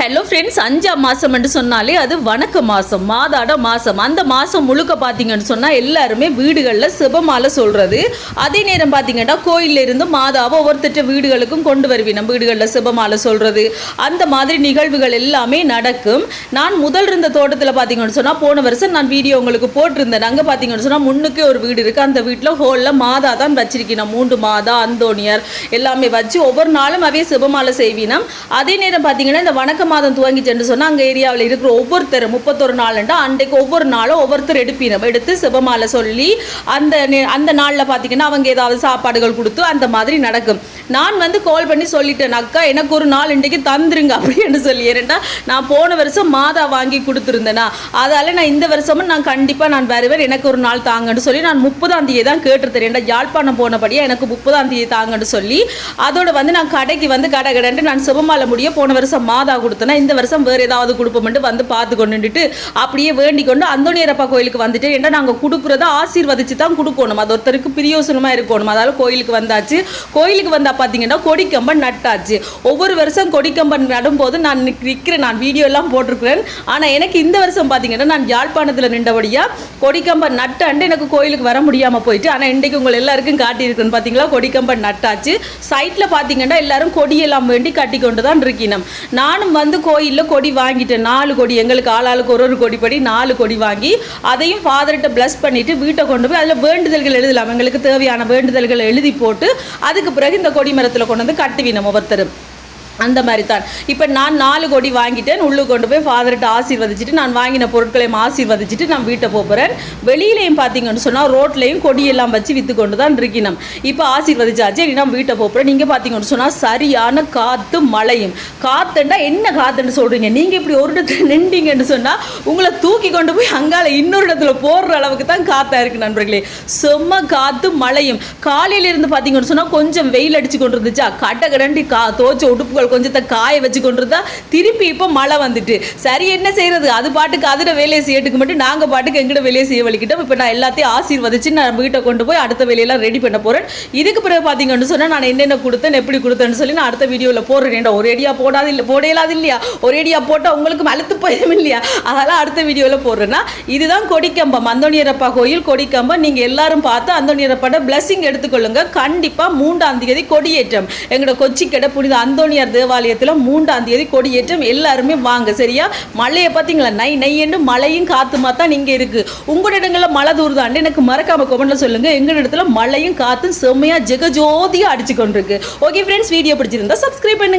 Hello friends, 5ஆம் மாதம் என்று சொன்னாலே அது வணக்க மாதம், மாதாட மாதம். அந்த மாதம் முழுக்க பார்த்தீங்கன்னு சொன்னால் எல்லாருமே வீடுகளில் சிவமாலை சொல்கிறது. அதே நேரம் பார்த்தீங்கன்னா கோயிலில் இருந்து மாதாவை ஒவ்வொருத்தட்ட வீடுகளுக்கும் கொண்டு வருவேன். நம்ம வீடுகளில் சிவமாலை சொல்கிறது, அந்த மாதிரி நிகழ்வுகள் எல்லாமே நடக்கும். நான் முதல் இருந்த தோட்டத்தில் பார்த்தீங்கன்னு சொன்னால் போன வருஷம் நான் வீடியோ உங்களுக்கு போட்டிருந்தேன். அங்கே பார்த்தீங்கன்னு சொன்னால் முன்னுக்கே ஒரு வீடு இருக்குது. அந்த வீட்டில் ஹோலில் மாதா தான் வச்சிருக்கேன். 3 மாதா, அந்தோணியார் எல்லாமே வச்சு ஒவ்வொரு நாளும் அவையே சிவமாலை செய்வினோம். அதே நேரம் பார்த்தீங்கன்னா இந்த வணக்க மாதம் துவங்கிச்சுன்னு சொன்னால் அங்கே ஏரியாவில் இருக்கிற ஒவ்வொருத்தர் 31 நாள்ண்டா அன்றைக்கு ஒவ்வொரு நாளும் ஒவ்வொருத்தர் எடுத்து சிவமாலை சொல்லி அந்த நாளில் பார்த்தீங்கன்னா அவங்க ஏதாவது சாப்பாடுகள் கொடுத்து அந்த மாதிரி நடக்கும். நான் கால் பண்ணி சொல்லிட்டேன், அக்கா எனக்கு ஒரு நாள் இன்றைக்கு தந்துருங்க அப்படின்னு சொல்லி. ஏன்னா நான் போன வருஷம் மாதா வாங்கி கொடுத்துருந்தேனா, அதால் நான் இந்த வருஷமும் நான் கண்டிப்பாக நான் வருவேன், எனக்கு ஒரு நாள் தாங்கன்னு சொல்லி நான் 30ஆம் தேதி தான் கேட்டுருத்தேன். ஏன்னா யாழ்ப்பாணம் போனபடியாக எனக்கு 30ஆம் தேதி தாங்கன்னு சொல்லி அதோட நான் கடைக்கு கடை கடைன்ட்டு நான் சிவமாலை முடிய போன வருஷம் மாதா கொடுத்தேன்னா இந்த வருஷம் வேறு ஏதாவது கொடுப்போம்ட்டு பார்த்து கொண்டுட்டு அப்படியே வேண்டிக் கொண்டு அந்தோணியரப்பா கோயிலுக்கு வந்துட்டு. ஏன்னா நாங்கள் கொடுக்குறத ஆசீர்வதிச்சு தான் கொடுக்கணும், அது ஒருத்தருக்கு பிரியோசனமாக இருக்கணும். அதால் கோயிலுக்கு வந்தாச்சு. கோயிலுக்கு வந்தால் பார்த்தீங்கன்னா கொடிக்கம்பன் நட்டாச்சு. ஒவ்வொரு வருஷம் கொடிக்கம்பன் நடும்போது நான் நிற்கிறேன், நான் வீடியோ எல்லாம் போட்டிருக்கிறேன். ஆனால் எனக்கு இந்த வருஷம் பார்த்தீங்கன்னா நான் யாழ்ப்பாணத்தில் நின்றபடியாக கொடிக்கம்பன் நட்டாண்டு எனக்கு கோயிலுக்கு வர முடியாமல் போயிட்டு. ஆனால் இன்றைக்கு உங்களை எல்லாருக்கும் காட்டியிருக்குன்னு பார்த்தீங்களா, கொடிக்கம்பன் நட்டாச்சு. சைட்டில் பார்த்தீங்கன்னா எல்லாரும் கொடியெல்லாம் வேண்டி கட்டி கொண்டு தான் இருக்கணும். நானும் கோயிலில் கொடி வாங்கிட்டேன். 4 கொடி, எங்களுக்கு ஆளாளுக்கு ஒரு கொடிப்படி 4 கொடி வாங்கி அதையும் ஃபாதர்கிட்ட பிளஸ் பண்ணிவிட்டு வீட்டை கொண்டு போய் அதில் வேண்டுதல்கள் எழுதலாம். எங்களுக்கு தேவையான வேண்டுதல்களை எழுதி போட்டு அதுக்கு பிறகு இந்த கொடி மரத்தில் கொண்டு கட்டுவினோம் ஒவ்வொருத்தரும். அந்த மாதிரி தான் இப்போ நான் 4 கொடி வாங்கிட்டேன். உள்ளுக்கு கொண்டு போய் ஃபாதர்கிட்ட ஆசீர்வதிச்சுட்டு நான் வாங்கின பொருட்களையும் ஆசீர்வதிச்சுட்டு நான் வீட்டை போகிறேன். வெளியிலையும் பார்த்தீங்கன்னு சொன்னால் ரோட்லையும் கொடியெல்லாம் வச்சு விற்று கொண்டு தான் இருக்கணும். இப்போ ஆசீர்வதிச்சாச்சு, நான் வீட்டை போகிறேன். நீங்கள் பார்த்தீங்கன்னு சொன்னால் சரியான காற்று மழையும். காற்றுண்டா என்ன காற்றுன்னு சொல்கிறீங்க நீங்கள்? இப்படி ஒரு இடத்துல நின்றீங்கன்னு சொன்னால் உங்களை தூக்கி கொண்டு போய் அங்கால இன்னொரு இடத்துல போடுற அளவுக்கு தான் காற்றா இருக்குது நண்பர்களே. செம்ம காற்று மழையும். காலையிலேருந்து பார்த்தீங்கன்னு சொன்னால் கொஞ்சம் வெயில் அடித்து கொண்டு இருந்துச்சா, கடண்டி தோச்ச உடுப்புகள் கொஞ்சத்தை காய வச்சு கொண்டிருந்தா திருப்பி இப்போ மழை வந்துட்டு. சரி என்ன செய்யறது, அது பாட்டுக்கு அதில் வேலையை செய்யட்டுக்கு மட்டும் நாங்கள் பாட்டுக்கு எங்கிட்ட வேலையை செய்ய வலிக்கிட்டோம். இப்போ நான் எல்லாத்தையும் ஆசீர்வதிச்சு நான் வீட்டை கொண்டு போய் அடுத்த வேலையெல்லாம் ரெடி பண்ண போகிறேன். இதுக்கு பிறகு பார்த்தீங்கன்னு சொன்னால் நான் என்னென்ன கொடுத்தேன் எப்படி கொடுத்தேன்னு சொல்லி நான் அடுத்த வீடியோவில் போடுறேன். ஒரேடியாக போடையலாது இல்லையா, ஒரேடியாக போட்டால் உங்களுக்கு அழுத்து போயிடும் இல்லையா, அதெல்லாம் அடுத்த வீடியோவில் போடுறேன்னா. இதுதான் கொடிக்கம்பம், அந்தோணியரப்பா கோயில் கொடிக்கம்பம். நீங்கள் எல்லாரும் பார்த்து அந்தோணியரப்பாட பிளஸிங் எடுத்துக்கொள்ளுங்க. கண்டிப்பாக 3ஆம் தேதி கொடியேற்றம் எங்களோட கொச்சிக்கடை புனித அந்தோணியார் தேவாலயத்தில் 3ஆம் தேதி கொடியேற்றம். எல்லாருமே வாங்க சரியா. மழையை பார்த்தீங்களா, நை என்று மழையும் காத்துமா தான் இங்கே இருக்கு. உங்களோட இடங்களில் மழை தூர்தாண்டு எனக்கு மறக்காம கமெண்ட்ல சொல்லுங்க. எங்கள் இடத்துல மழையும் காத்தும் செம்மையா ஜெகஜோதியா அடிச்சு கொண்டிருக்கு. ஓகே ஃப்ரெண்ட்ஸ், வீடியோ பிடிச்சிருந்தா சப்ஸ்கிரைப் பண்ணுங்க.